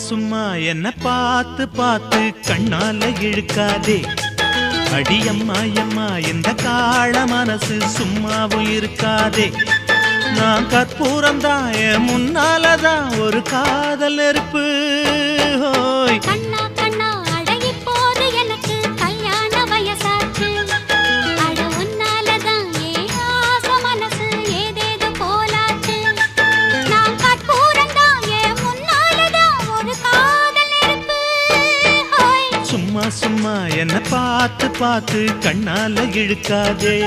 சும்மா என்ன பார்த்து பார்த்து கண்ணால இழுக்காதே. அடியம்மா அம்மா இந்த காள மனசு சும்மாவும் இருக்காதே. நான் கற்பூரம்தான் என் முன்னாலதான் ஒரு காதல் நெருப்பு. ஹோய் கண்ணா கண்ணா அழகி போது எனக்கு கல்யாண வயசாச்சு. அட உன்னாலதான் ஏன் ஆசை மனசு ஏதேதோ போலாச்சு. நான் கற்பூரம்தான் என் முன்னாலதான் ஒரு காதல் நெருப்பு. ஹோய் சும்மா சும்மா என்ன பார்த்து பார்த்து கண்ணால இழுக்காதே.